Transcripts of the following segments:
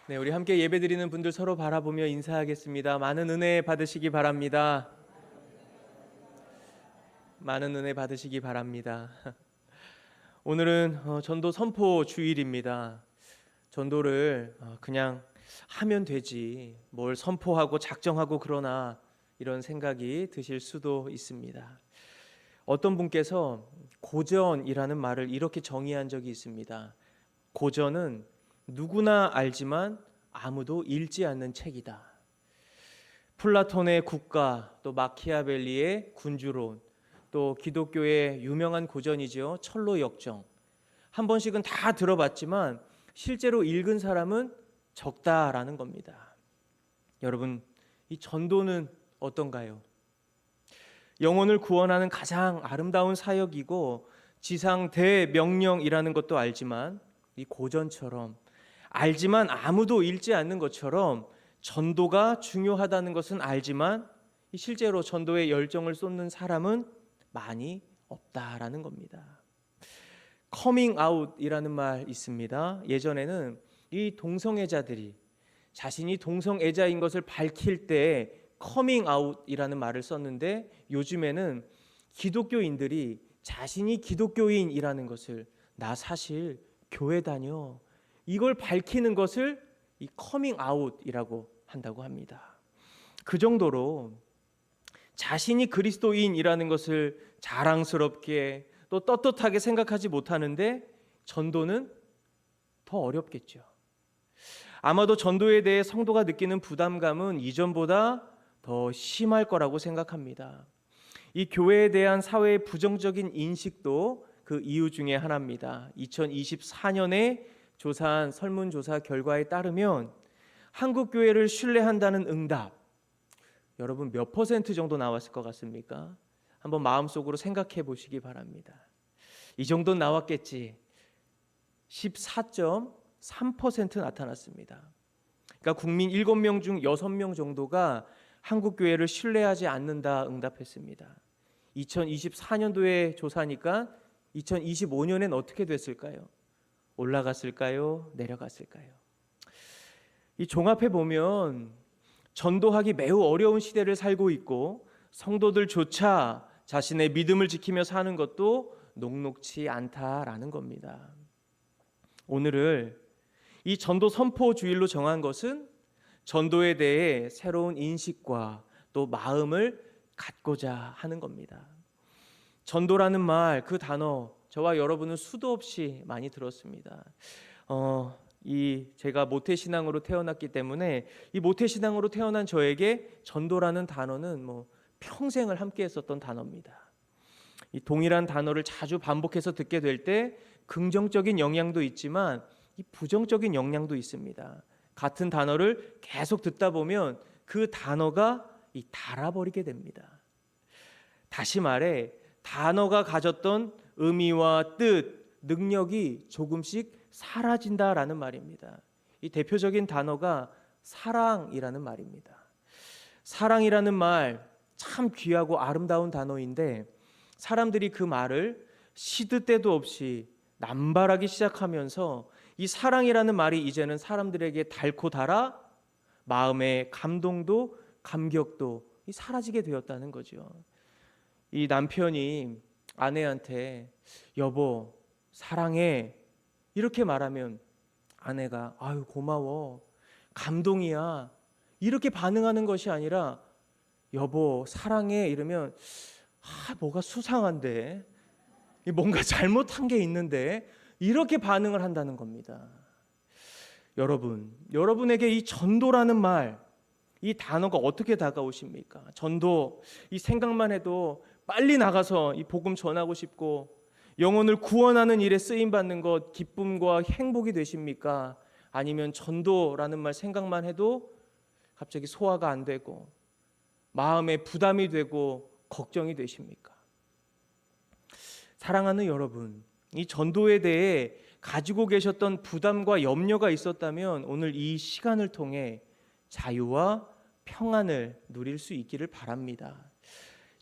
네, 우리 함께 예배드리는 분들 서로 바라보며 인사하겠습니다. 많은 은혜 받으시기 바랍니다. 많은 은혜 받으시기 바랍니다. 오늘은 전도 선포 주일입니다. 전도를 그냥 하면 되지, 뭘 선포하고 작정하고 그러나, 이런 생각이 드실 수도 있습니다. 어떤 분께서 고전이라는 말을 이렇게 정의한 적이 있습니다. 고전은 누구나 알지만 아무도 읽지 않는 책이다. 플라톤의 국가, 또 마키아벨리의 군주론, 또 기독교의 유명한 고전이죠. 철로역정. 한 번씩은 다 들어봤지만 실제로 읽은 사람은 적다라는 겁니다. 여러분, 이 전도는 어떤가요? 영혼을 구원하는 가장 아름다운 사역이고 지상 대명령이라는 것도 알지만, 이 고전처럼 알지만 아무도 읽지 않는 것처럼 전도가 중요하다는 것은 알지만 실제로 전도에 열정을 쏟는 사람은 많이 없다라는 겁니다. 커밍 아웃이라는 말 있습니다. 예전에는 이 동성애자들이 자신이 동성애자인 것을 밝힐 때 커밍 아웃이라는 말을 썼는데, 요즘에는 기독교인들이 자신이 기독교인이라는 것을, 나 사실 교회 다녀, 이걸 밝히는 것을 이 커밍 아웃이라고 한다고 합니다. 그 정도로 자신이 그리스도인이라는 것을 자랑스럽게 또 떳떳하게 생각하지 못하는데 전도는 더 어렵겠죠. 아마도 전도에 대해 성도가 느끼는 부담감은 이전보다 더 심할 거라고 생각합니다. 이 교회에 대한 사회의 부정적인 인식도 그 이유 중에 하나입니다. 2024년에 조사한 설문조사 결과에 따르면 한국 교회를 신뢰한다는 응답, 여러분 몇 퍼센트 정도 나왔을 것 같습니까? 한번 마음속으로 생각해 보시기 바랍니다. 이 정도는 나왔겠지. 14.3% 나타났습니다. 그러니까 국민 7명 중 6명 정도가 한국 교회를 신뢰하지 않는다 응답했습니다. 2024년도에 조사니까 2025년엔 어떻게 됐을까요? 올라갔을까요? 내려갔을까요? 이 종합해 보면 전도하기 매우 어려운 시대를 살고 있고, 성도들조차 자신의 믿음을 지키며 사는 것도 녹록치 않다라는 겁니다. 오늘을 이 전도 선포 주일로 정한 것은 전도에 대해 새로운 인식과 또 마음을 갖고자 하는 겁니다. 전도라는 말, 그 단어 저와 여러분은 수도 없이 많이 들었습니다. 제가 모태신앙으로 태어났기 때문에 이 모태신앙으로 태어난 저에게 전도라는 단어는 평생을 함께 했었던 단어입니다. 이 동일한 단어를 자주 반복해서 듣게 될 때 긍정적인 영향도 있지만 이 부정적인 영향도 있습니다. 같은 단어를 계속 듣다 보면 그 단어가 닳아버리게 됩니다. 다시 말해 단어가 가졌던 의미와 뜻, 능력이 조금씩 사라진다라는 말입니다. 이 대표적인 단어가 사랑이라는 말입니다. 사랑이라는 말 참 귀하고 아름다운 단어인데, 사람들이 그 말을 시드 때도 없이 남발하기 시작하면서 이 사랑이라는 말이 이제는 사람들에게 닳고 닳아 마음의 감동도 감격도 사라지게 되었다는 거죠. 이 남편이 아내한테 여보 사랑해 이렇게 말하면 아내가 아유 고마워 감동이야 이렇게 반응하는 것이 아니라 여보 사랑해 이러면 뭐가 수상한데 뭔가 잘못한 게 있는데 이렇게 반응을 한다는 겁니다. 여러분에게 이 전도라는 말, 이 단어가 어떻게 다가오십니까? 전도, 이 생각만 해도 빨리 나가서 이 복음 전하고 싶고 영혼을 구원하는 일에 쓰임받는 것 기쁨과 행복이 되십니까? 아니면 전도라는 말 생각만 해도 갑자기 소화가 안 되고 마음에 부담이 되고 걱정이 되십니까? 사랑하는 여러분, 이 전도에 대해 가지고 계셨던 부담과 염려가 있었다면 오늘 이 시간을 통해 자유와 평안을 누릴 수 있기를 바랍니다.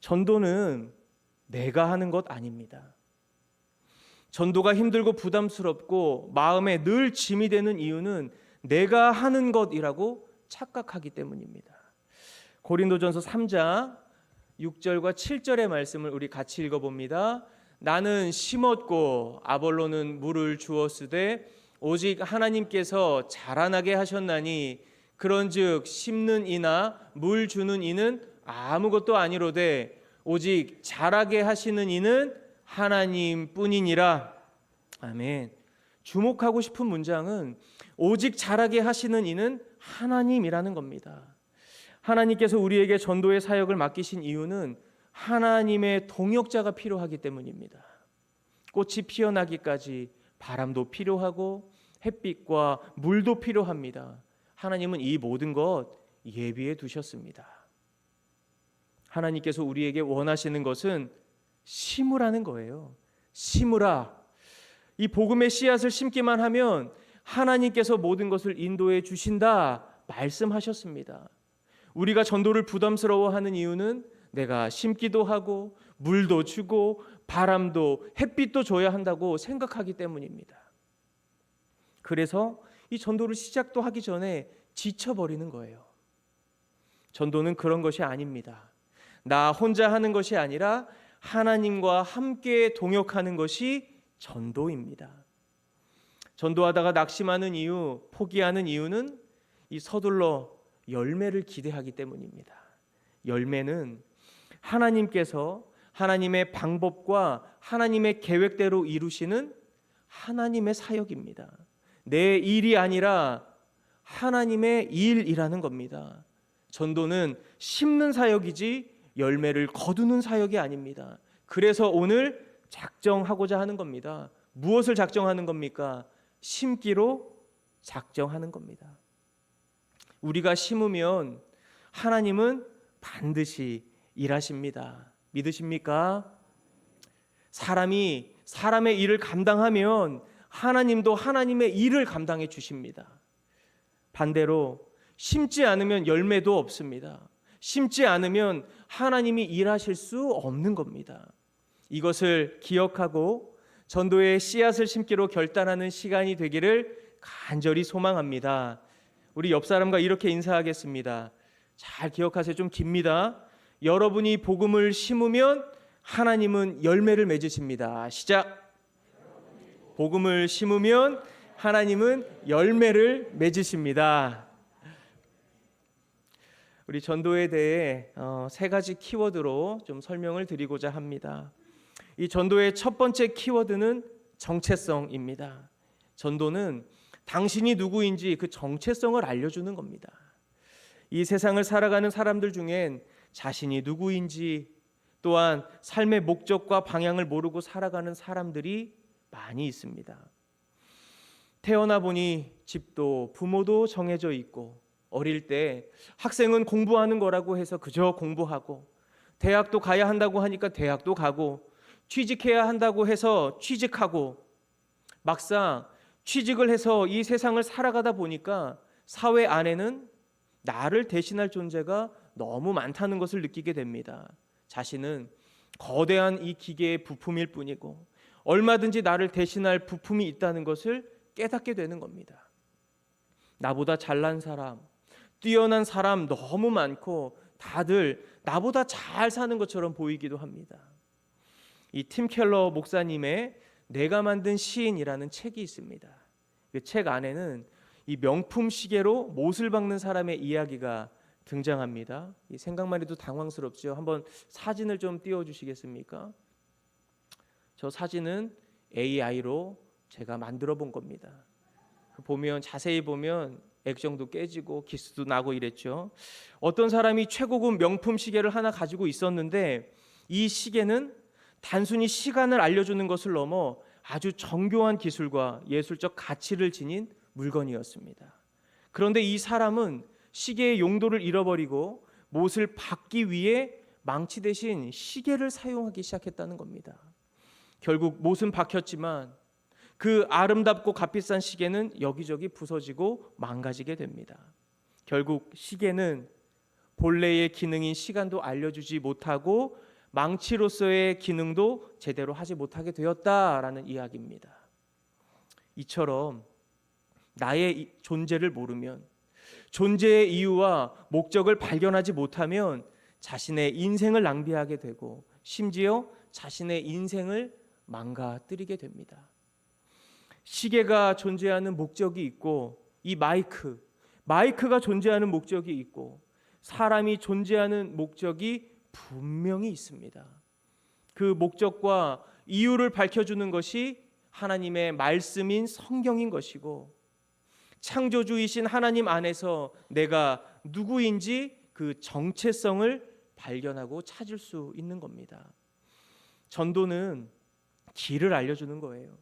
전도는 내가 하는 것 아닙니다. 전도가 힘들고 부담스럽고 마음에 늘 짐이 되는 이유는 내가 하는 것이라고 착각하기 때문입니다. 고린도전서 3장 6절과 7절의 말씀을 우리 같이 읽어봅니다. 나는 심었고 아볼로는 물을 주었으되 오직 하나님께서 자라나게 하셨나니 그런즉 심는 이나 물 주는 이는 아무것도 아니로되 오직 자라게 하시는 이는 하나님뿐이니라. 아멘. 주목하고 싶은 문장은 오직 자라게 하시는 이는 하나님이라는 겁니다. 하나님께서 우리에게 전도의 사역을 맡기신 이유는 하나님의 동역자가 필요하기 때문입니다. 꽃이 피어나기까지 바람도 필요하고 햇빛과 물도 필요합니다. 하나님은 이 모든 것 예비해 두셨습니다. 하나님께서 우리에게 원하시는 것은 심으라는 거예요. 심으라. 이 복음의 씨앗을 심기만 하면 하나님께서 모든 것을 인도해 주신다 말씀하셨습니다. 우리가 전도를 부담스러워하는 이유는 내가 심기도 하고 물도 주고 바람도 햇빛도 줘야 한다고 생각하기 때문입니다. 그래서 이 전도를 시작도 하기 전에 지쳐버리는 거예요. 전도는 그런 것이 아닙니다. 나 혼자 하는 것이 아니라 하나님과 함께 동역하는 것이 전도입니다. 전도하다가 낙심하는 이유, 포기하는 이유는 이 서둘러 열매를 기대하기 때문입니다. 열매는 하나님께서 하나님의 방법과 하나님의 계획대로 이루시는 하나님의 사역입니다. 내 일이 아니라 하나님의 일이라는 겁니다. 전도는 심는 사역이지 열매를 거두는 사역이 아닙니다. 그래서 오늘 작정하고자 하는 겁니다. 무엇을 작정하는 겁니까? 심기로 작정하는 겁니다. 우리가 심으면 하나님은 반드시 일하십니다. 믿으십니까? 사람이 사람의 일을 감당하면 하나님도 하나님의 일을 감당해 주십니다. 반대로 심지 않으면 열매도 없습니다. 심지 않으면 하나님이 일하실 수 없는 겁니다. 이것을 기억하고 전도의 씨앗을 심기로 결단하는 시간이 되기를 간절히 소망합니다. 우리 옆 사람과 이렇게 인사하겠습니다. 잘 기억하세요. 좀 깁니다. 여러분이 복음을 심으면 하나님은 열매를 맺으십니다. 시작. 복음을 심으면 하나님은 열매를 맺으십니다. 우리 전도에 대해 세 가지 키워드로 좀 설명을 드리고자 합니다. 이 전도의 첫 번째 키워드는 정체성입니다. 전도는 당신이 누구인지 그 정체성을 알려주는 겁니다. 이 세상을 살아가는 사람들 중엔 자신이 누구인지 또한 삶의 목적과 방향을 모르고 살아가는 사람들이 많이 있습니다. 태어나 보니 집도 부모도 정해져 있고 어릴 때 학생은 공부하는 거라고 해서 그저 공부하고 대학도 가야 한다고 하니까 대학도 가고 취직해야 한다고 해서 취직하고 막상 취직을 해서 이 세상을 살아가다 보니까 사회 안에는 나를 대신할 존재가 너무 많다는 것을 느끼게 됩니다. 자신은 거대한 이 기계의 부품일 뿐이고 얼마든지 나를 대신할 부품이 있다는 것을 깨닫게 되는 겁니다. 나보다 잘난 사람, 뛰어난 사람 너무 많고 다들 나보다 잘 사는 것처럼 보이기도 합니다. 이 팀 켈러 목사님의 내가 만든 시인이라는 책이 있습니다. 그 책 안에는 이 명품 시계로 못을 박는 사람의 이야기가 등장합니다. 이 생각만 해도 당황스럽죠. 한번 사진을 좀 띄워주시겠습니까? 저 사진은 AI로 제가 만들어 본 겁니다. 보면 자세히 보면 액정도 깨지고 기스도 나고 이랬죠. 어떤 사람이 최고급 명품 시계를 하나 가지고 있었는데 이 시계는 단순히 시간을 알려주는 것을 넘어 아주 정교한 기술과 예술적 가치를 지닌 물건이었습니다. 그런데 이 사람은 시계의 용도를 잃어버리고 못을 박기 위해 망치 대신 시계를 사용하기 시작했다는 겁니다. 결국 못은 박혔지만 그 아름답고 값비싼 시계는 여기저기 부서지고 망가지게 됩니다. 결국 시계는 본래의 기능인 시간도 알려주지 못하고 망치로서의 기능도 제대로 하지 못하게 되었다라는 이야기입니다. 이처럼 나의 존재를 모르면, 존재의 이유와 목적을 발견하지 못하면 자신의 인생을 낭비하게 되고 심지어 자신의 인생을 망가뜨리게 됩니다. 시계가 존재하는 목적이 있고, 이 마이크가 존재하는 목적이 있고, 사람이 존재하는 목적이 분명히 있습니다. 그 목적과 이유를 밝혀주는 것이 하나님의 말씀인 성경인 것이고, 창조주이신 하나님 안에서 내가 누구인지 그 정체성을 발견하고 찾을 수 있는 겁니다. 전도는 길을 알려주는 거예요.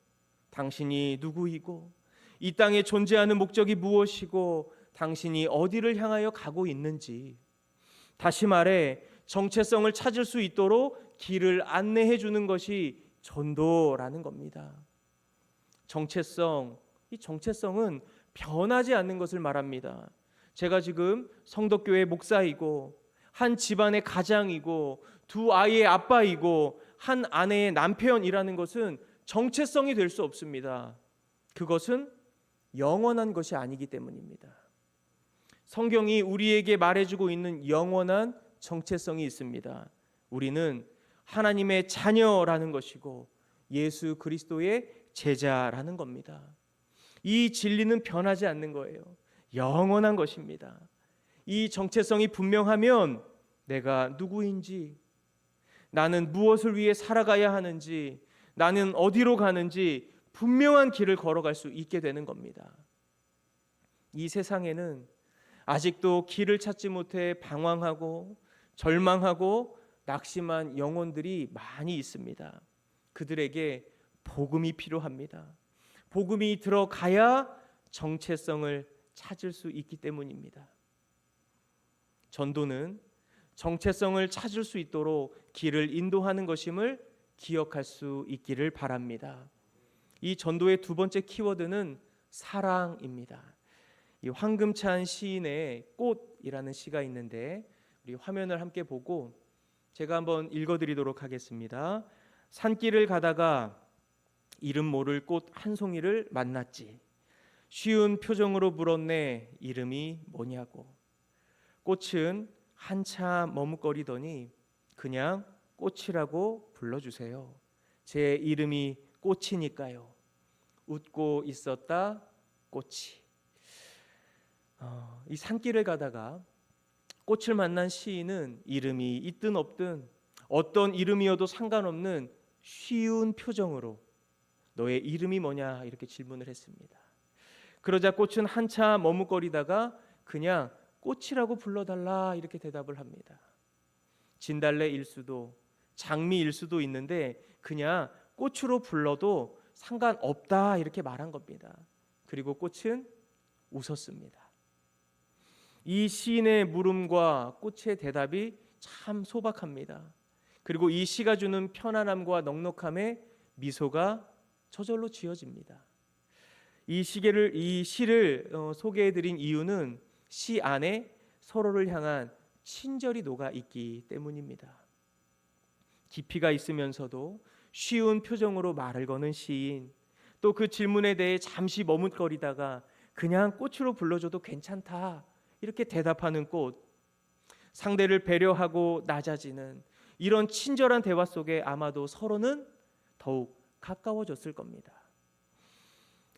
당신이 누구이고, 이 땅에 존재하는 목적이 무엇이고, 당신이 어디를 향하여 가고 있는지, 다시 말해 정체성을 찾을 수 있도록 길을 안내해 주는 것이 전도라는 겁니다. 이 정체성은 변하지 않는 것을 말합니다. 제가 지금 성덕교회 목사이고, 한 집안의 가장이고, 두 아이의 아빠이고, 한 아내의 남편이라는 것은 정체성이 될 수 없습니다. 그것은 영원한 것이 아니기 때문입니다. 성경이 우리에게 말해주고 있는 영원한 정체성이 있습니다. 우리는 하나님의 자녀라는 것이고 예수 그리스도의 제자라는 겁니다. 이 진리는 변하지 않는 거예요. 영원한 것입니다. 이 정체성이 분명하면 내가 누구인지, 나는 무엇을 위해 살아가야 하는지, 나는 어디로 가는지 분명한 길을 걸어갈 수 있게 되는 겁니다. 이 세상에는 아직도 길을 찾지 못해 방황하고 절망하고 낙심한 영혼들이 많이 있습니다. 그들에게 복음이 필요합니다. 복음이 들어가야 정체성을 찾을 수 있기 때문입니다. 전도는 정체성을 찾을 수 있도록 길을 인도하는 것임을 기억할 수 있기를 바랍니다. 이 전도의 두 번째 키워드는 사랑입니다. 이 황금찬 시인의 꽃이라는 시가 있는데 우리 화면을 함께 보고 제가 한번 읽어드리도록 하겠습니다. 산길을 가다가 이름 모를 꽃 한 송이를 만났지. 쉬운 표정으로 물었네. 이름이 뭐냐고. 꽃은 한참 머뭇거리더니 그냥 꽃이라고 불러주세요. 제 이름이 꽃이니까요. 웃고 있었다 꽃이. 이 산길을 가다가 꽃을 만난 시인은 이름이 있든 없든 어떤 이름이어도 상관없는 쉬운 표정으로 너의 이름이 뭐냐 이렇게 질문을 했습니다. 그러자 꽃은 한참 머뭇거리다가 그냥 꽃이라고 불러달라 이렇게 대답을 합니다. 진달래일 수도 장미일 수도 있는데 그냥 꽃으로 불러도 상관없다 이렇게 말한 겁니다. 그리고 꽃은 웃었습니다. 이 시인의 물음과 꽃의 대답이 참 소박합니다. 그리고 이 시가 주는 편안함과 넉넉함에 미소가 저절로 지어집니다. 이 시를 소개해드린 이유는 시 안에 서로를 향한 친절이 녹아 있기 때문입니다. 깊이가 있으면서도 쉬운 표정으로 말을 거는 시인, 또 그 질문에 대해 잠시 머뭇거리다가 그냥 꽃으로 불러줘도 괜찮다 이렇게 대답하는 꽃, 상대를 배려하고 낮아지는 이런 친절한 대화 속에 아마도 서로는 더욱 가까워졌을 겁니다.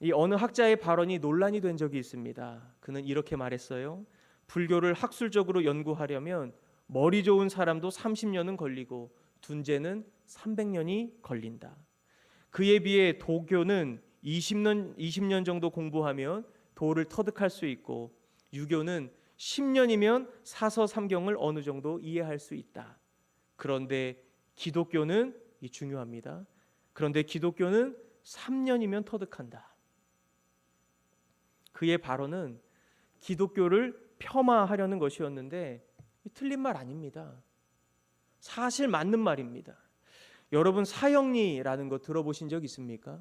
이 어느 학자의 발언이 논란이 된 적이 있습니다. 그는 이렇게 말했어요. 불교를 학술적으로 연구하려면 머리 좋은 사람도 30년은 걸리고 둔재는 300년이 걸린다. 그에 비해 도교는 20년 정도 공부하면 도를 터득할 수 있고 유교는 10년이면 사서 삼경을 어느 정도 이해할 수 있다. 그런데 기독교는 중요합니다. 그런데 기독교는 3년이면 터득한다. 그의 발언은 기독교를 폄하하려는 것이었는데 틀린 말 아닙니다. 사실 맞는 말입니다. 여러분 사형리라는 거 들어보신 적 있습니까?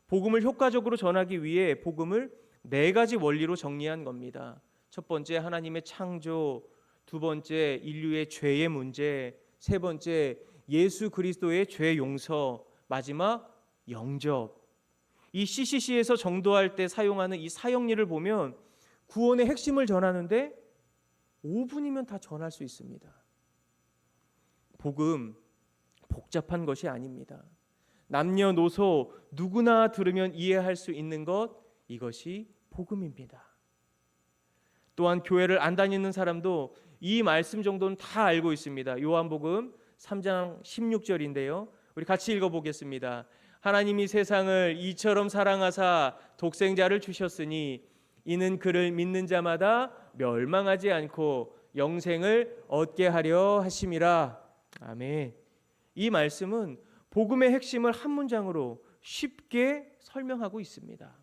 복음을 효과적으로 전하기 위해 복음을 4가지 원리로 정리한 겁니다. 첫 번째 하나님의 창조, 두 번째 인류의 죄의 문제, 세 번째 예수 그리스도의 죄 용서, 마지막 영접. 이 CCC에서 전도할 때 사용하는 이 사역리를 보면 구원의 핵심을 전하는데 5분이면 다 전할 수 있습니다. 복음 복잡한 것이 아닙니다. 남녀노소 누구나 들으면 이해할 수 있는 것, 이것이 복음입니다. 또한 교회를 안 다니는 사람도 이 말씀 정도는 다 알고 있습니다. 요한복음 3장 16절인데요. 우리 같이 읽어보겠습니다. 하나님이 세상을 이처럼 사랑하사 독생자를 주셨으니 이는 그를 믿는 자마다 멸망하지 않고 영생을 얻게 하려 하심이라. 아멘. 이 말씀은 복음의 핵심을 한 문장으로 쉽게 설명하고 있습니다.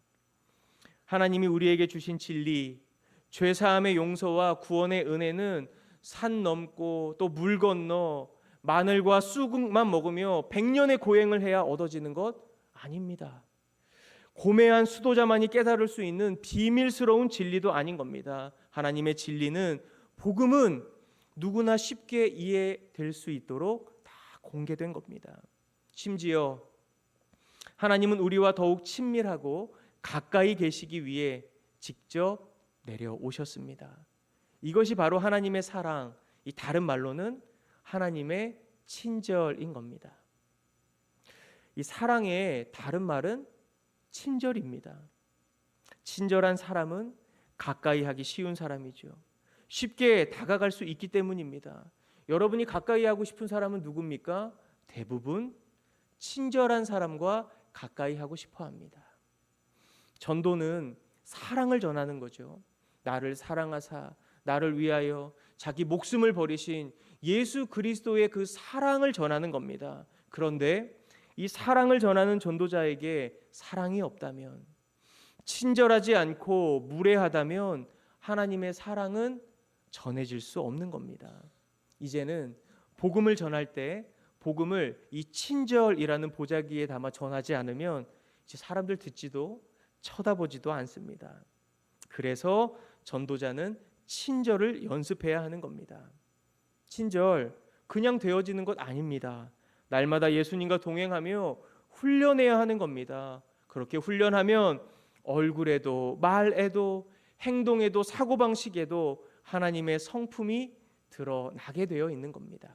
하나님이 우리에게 주신 진리, 죄사함의 용서와 구원의 은혜는 산 넘고 또 물 건너 마늘과 쑥만 먹으며 100년의 고행을 해야 얻어지는 것 아닙니다. 고매한 수도자만이 깨달을 수 있는 비밀스러운 진리도 아닌 겁니다. 하나님의 진리는, 복음은 누구나 쉽게 이해될 수 있도록 다 공개된 겁니다. 심지어 하나님은 우리와 더욱 친밀하고 가까이 계시기 위해 직접 내려오셨습니다. 이것이 바로 하나님의 사랑, 이 다른 말로는 하나님의 친절인 겁니다. 이 사랑의 다른 말은 친절입니다. 친절한 사람은 가까이 하기 쉬운 사람이죠. 쉽게 다가갈 수 있기 때문입니다. 여러분이 가까이 하고 싶은 사람은 누굽니까? 대부분 친절한 사람과 가까이 하고 싶어 합니다. 전도는 사랑을 전하는 거죠. 나를 사랑하사 나를 위하여 자기 목숨을 버리신 예수 그리스도의 그 사랑을 전하는 겁니다. 그런데 이 사랑을 전하는 전도자에게 사랑이 없다면, 친절하지 않고 무례하다면 하나님의 사랑은 전해질 수 없는 겁니다. 이제는 복음을 전할 때 복음을 이 친절이라는 보자기에 담아 전하지 않으면 이제 사람들 듣지도 쳐다보지도 않습니다. 그래서 전도자는 친절을 연습해야 하는 겁니다. 친절 그냥 되어지는 것 아닙니다. 날마다 예수님과 동행하며 훈련해야 하는 겁니다. 그렇게 훈련하면 얼굴에도 말에도 행동에도 사고방식에도 하나님의 성품이 드러나게 되어 있는 겁니다.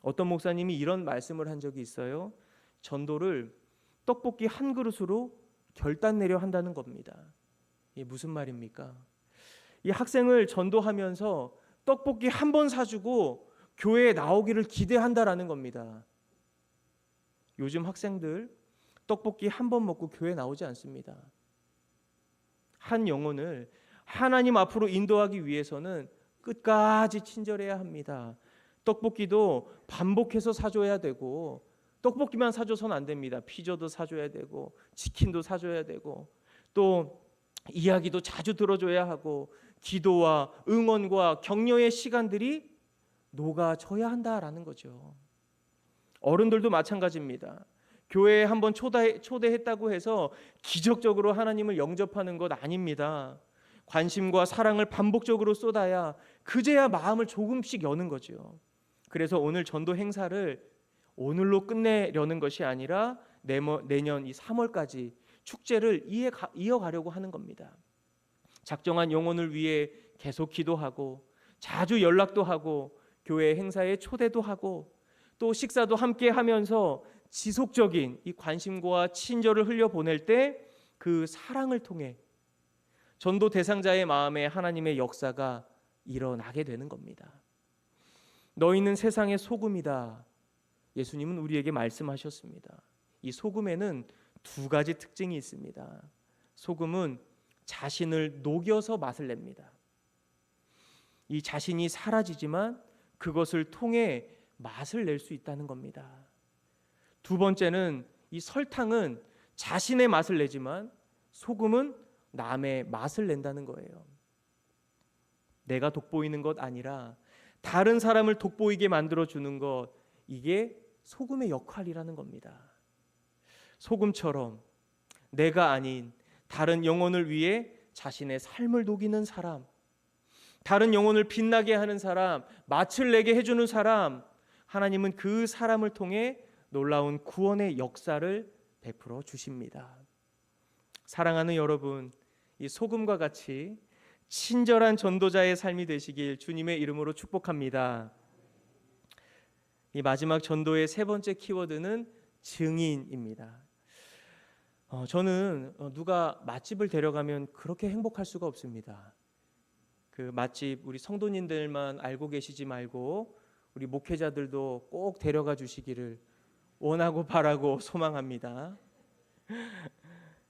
어떤 목사님이 이런 말씀을 한 적이 있어요. 전도를 떡볶이 한 그릇으로 결단 내려 한다는 겁니다. 이게 무슨 말입니까? 이 학생을 전도하면서 떡볶이 한 번 사주고 교회에 나오기를 기대한다라는 겁니다. 요즘 학생들 떡볶이 한 번 먹고 교회 나오지 않습니다. 한 영혼을 하나님 앞으로 인도하기 위해서는 끝까지 친절해야 합니다. 떡볶이도 반복해서 사줘야 되고, 떡볶이만 사줘서는 안 됩니다. 피자도 사줘야 되고 치킨도 사줘야 되고 또 이야기도 자주 들어줘야 하고 기도와 응원과 격려의 시간들이 녹아져야 한다라는 거죠. 어른들도 마찬가지입니다. 교회에 한번 초대했다고 해서 기적적으로 하나님을 영접하는 것 아닙니다. 관심과 사랑을 반복적으로 쏟아야 그제야 마음을 조금씩 여는 거죠. 그래서 오늘 전도 행사를 오늘로 끝내려는 것이 아니라 내년 이 3월까지 축제를 이어가려고 하는 겁니다. 작정한 영혼을 위해 계속 기도하고 자주 연락도 하고 교회 행사에 초대도 하고 또 식사도 함께 하면서 지속적인 이 관심과 친절을 흘려보낼 때 그 사랑을 통해 전도 대상자의 마음에 하나님의 역사가 일어나게 되는 겁니다. 너희는 세상의 소금이다. 예수님은 우리에게 말씀하셨습니다. 이 소금에는 두 가지 특징이 있습니다. 소금은 자신을 녹여서 맛을 냅니다. 이 자신이 사라지지만 그것을 통해 맛을 낼 수 있다는 겁니다. 두 번째는 이 설탕은 자신의 맛을 내지만 소금은 남의 맛을 낸다는 거예요. 내가 돋보이는 것 아니라 다른 사람을 돋보이게 만들어주는 것, 이게 소금의 역할이라는 겁니다. 소금처럼 내가 아닌 다른 영혼을 위해 자신의 삶을 녹이는 사람, 다른 영혼을 빛나게 하는 사람, 맛을 내게 해주는 사람, 하나님은 그 사람을 통해 놀라운 구원의 역사를 베풀어 주십니다. 사랑하는 여러분, 이 소금과 같이 친절한 전도자의 삶이 되시길 주님의 이름으로 축복합니다. 이 마지막 전도의 세 번째 키워드는 증인입니다. 저는 누가 맛집을 데려가면 그렇게 행복할 수가 없습니다. 그 맛집 우리 성도님들만 알고 계시지 말고 우리 목회자들도 꼭 데려가 주시기를 원하고 바라고 소망합니다.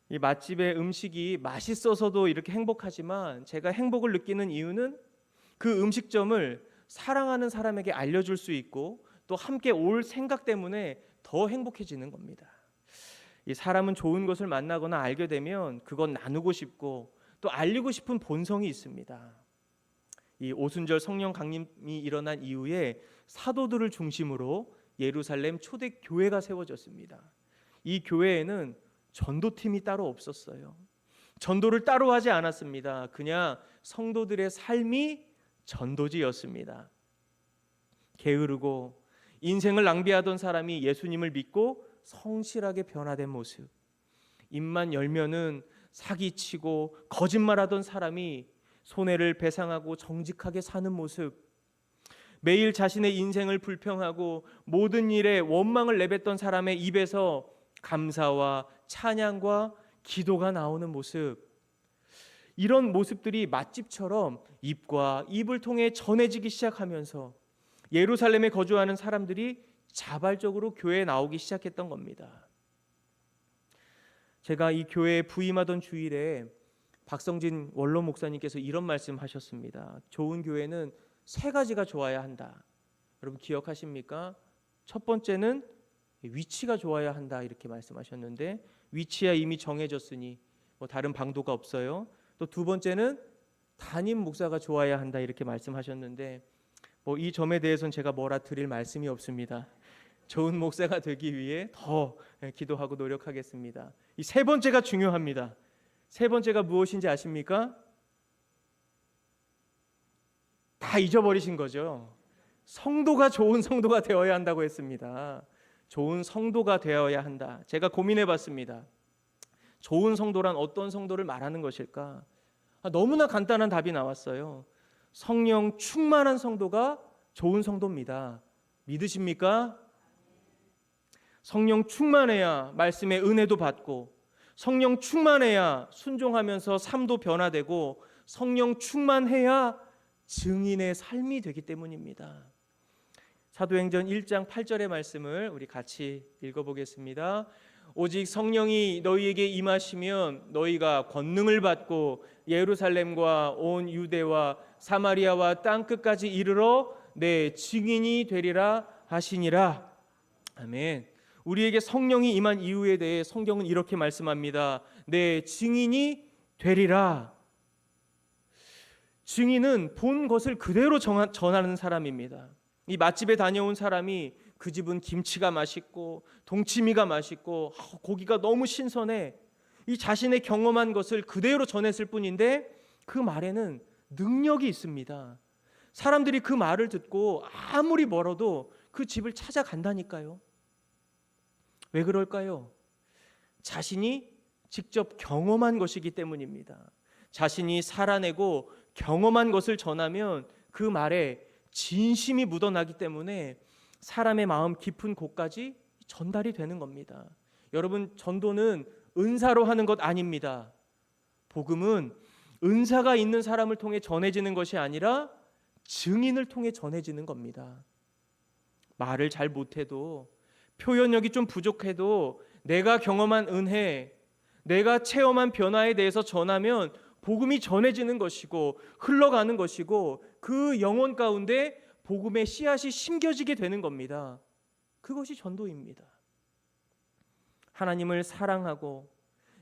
이 맛집의 음식이 맛있어서도 이렇게 행복하지만 제가 행복을 느끼는 이유는 그 음식점을 사랑하는 사람에게 알려줄 수 있고 또 함께 올 생각 때문에 더 행복해지는 겁니다. 이 사람은 좋은 것을 만나거나 알게 되면 그건 나누고 싶고 또 알리고 싶은 본성이 있습니다. 이 오순절 성령 강림이 일어난 이후에 사도들을 중심으로 예루살렘 초대 교회가 세워졌습니다. 이 교회에는 전도팀이 따로 없었어요. 전도를 따로 하지 않았습니다. 그냥 성도들의 삶이 전도지였습니다. 게으르고 인생을 낭비하던 사람이 예수님을 믿고 성실하게 변화된 모습, 입만 열면은 사기치고 거짓말하던 사람이 손해를 배상하고 정직하게 사는 모습, 매일 자신의 인생을 불평하고 모든 일에 원망을 내뱉던 사람의 입에서 감사와 찬양과 기도가 나오는 모습, 이런 모습들이 맛집처럼 입과 입을 통해 전해지기 시작하면서 예루살렘에 거주하는 사람들이 자발적으로 교회에 나오기 시작했던 겁니다. 제가 이 교회에 부임하던 주일에 박성진 원로 목사님께서 이런 말씀하셨습니다. 좋은 교회는 세 가지가 좋아야 한다. 여러분 기억하십니까? 첫 번째는 위치가 좋아야 한다 이렇게 말씀하셨는데 위치야 이미 정해졌으니 다른 방도가 없어요. 또 두 번째는 담임 목사가 좋아야 한다 이렇게 말씀하셨는데 이 점에 대해서는 제가 뭐라 드릴 말씀이 없습니다. 좋은 목사가 되기 위해 더 기도하고 노력하겠습니다. 이 세 번째가 중요합니다. 세 번째가 무엇인지 아십니까? 다 잊어버리신 거죠. 성도가 좋은 성도가 되어야 한다고 했습니다. 좋은 성도가 되어야 한다. 제가 고민해 봤습니다. 좋은 성도란 어떤 성도를 말하는 것일까? 너무나 간단한 답이 나왔어요. 성령 충만한 성도가 좋은 성도입니다. 믿으십니까? 성령 충만해야 말씀의 은혜도 받고 성령 충만해야 순종하면서 삶도 변화되고 성령 충만해야 증인의 삶이 되기 때문입니다. 사도행전 1장 8절의 말씀을 우리 같이 읽어보겠습니다. 오직 성령이 너희에게 임하시면 너희가 권능을 받고 예루살렘과 온 유대와 사마리아와 땅끝까지 이르러 내 증인이 되리라 하시니라. 아멘. 우리에게 성령이 임한 이유에 대해 성경은 이렇게 말씀합니다. 내 증인이 되리라. 증인은 본 것을 그대로 전하는 사람입니다. 이 맛집에 다녀온 사람이 그 집은 김치가 맛있고 동치미가 맛있고 고기가 너무 신선해, 이 자신의 경험한 것을 그대로 전했을 뿐인데 그 말에는 능력이 있습니다. 사람들이 그 말을 듣고 아무리 멀어도 그 집을 찾아간다니까요. 왜 그럴까요? 자신이 직접 경험한 것이기 때문입니다. 자신이 살아내고 경험한 것을 전하면 그 말에 진심이 묻어나기 때문에 사람의 마음 깊은 곳까지 전달이 되는 겁니다. 여러분, 전도는 은사로 하는 것 아닙니다. 복음은 은사가 있는 사람을 통해 전해지는 것이 아니라 증인을 통해 전해지는 겁니다. 말을 잘 못해도, 표현력이 좀 부족해도 내가 경험한 은혜, 내가 체험한 변화에 대해서 전하면 복음이 전해지는 것이고 흘러가는 것이고 그 영혼 가운데 복음의 씨앗이 심겨지게 되는 겁니다. 그것이 전도입니다. 하나님을 사랑하고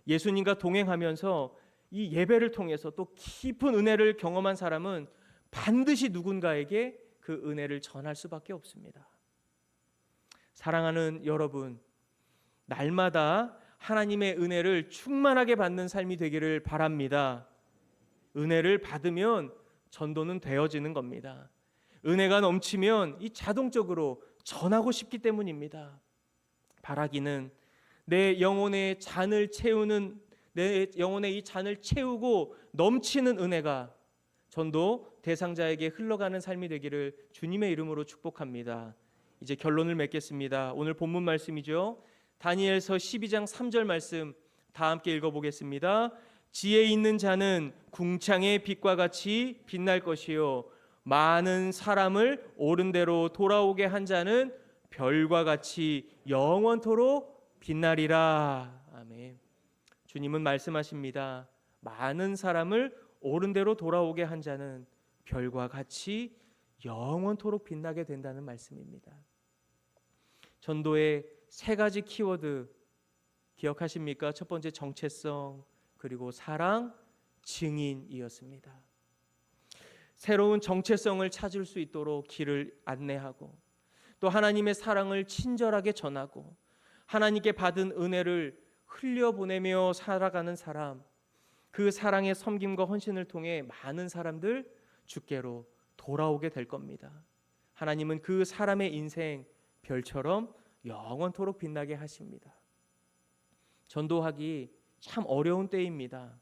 예수님과 동행하면서 이 예배를 통해서 또 깊은 은혜를 경험한 사람은 반드시 누군가에게 그 은혜를 전할 수밖에 없습니다. 사랑하는 여러분, 날마다 하나님의 은혜를 충만하게 받는 삶이 되기를 바랍니다. 은혜를 받으면 전도는 되어지는 겁니다. 은혜가 넘치면 이 자동적으로 전하고 싶기 때문입니다. 바라기는 내 영혼의 잔을 채우는, 내 영혼의 이 잔을 채우고 넘치는 은혜가 전도 대상자에게 흘러가는 삶이 되기를 주님의 이름으로 축복합니다. 이제 결론을 맺겠습니다. 오늘 본문 말씀이죠. 다니엘서 12장 3절 말씀 다 함께 읽어보겠습니다. 지혜 있는 자는 궁창의 빛과 같이 빛날 것이요 많은 사람을 옳은 대로 돌아오게 한 자는 별과 같이 영원토록 빛나리라. 아멘. 주님은 말씀하십니다. 많은 사람을 옳은 대로 돌아오게 한 자는 별과 같이 영원토록 빛나게 된다는 말씀입니다. 전도의 세 가지 키워드 기억하십니까? 첫 번째 정체성, 그리고 사랑, 증인이었습니다. 새로운 정체성을 찾을 수 있도록 길을 안내하고 또 하나님의 사랑을 친절하게 전하고 하나님께 받은 은혜를 흘려보내며 살아가는 사람, 그 사랑의 섬김과 헌신을 통해 많은 사람들 주께로 돌아오게 될 겁니다. 하나님은 그 사람의 인생 별처럼 영원토록 빛나게 하십니다. 전도하기 참 어려운 때입니다.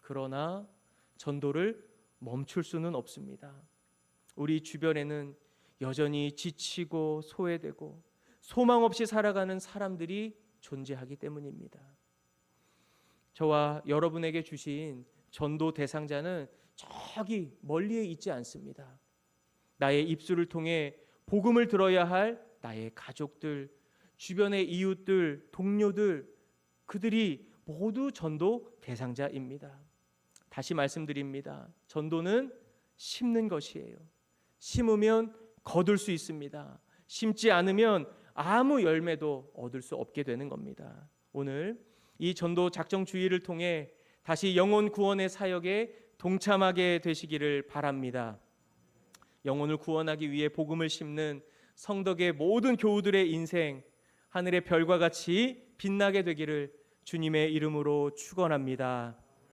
그러나 전도를 멈출 수는 없습니다. 우리 주변에는 여전히 지치고 소외되고 소망 없이 살아가는 사람들이 존재하기 때문입니다. 저와 여러분에게 주신 전도 대상자는 저기 멀리에 있지 않습니다. 나의 입술을 통해 복음을 들어야 할 나의 가족들, 주변의 이웃들, 동료들, 그들이 모두 전도 대상자입니다. 다시 말씀드립니다. 전도는 심는 것이에요. 심으면 거둘 수 있습니다. 심지 않으면 아무 열매도 얻을 수 없게 되는 겁니다. 오늘 이 전도 작정 주의를 통해 다시 영혼 구원의 사역에 동참하게 되시기를 바랍니다. 영혼을 구원하기 위해 복음을 심는 성덕의 모든 교우들의 인생 하늘의 별과 같이 빛나게 되기를 주님의 이름으로 축원합니다.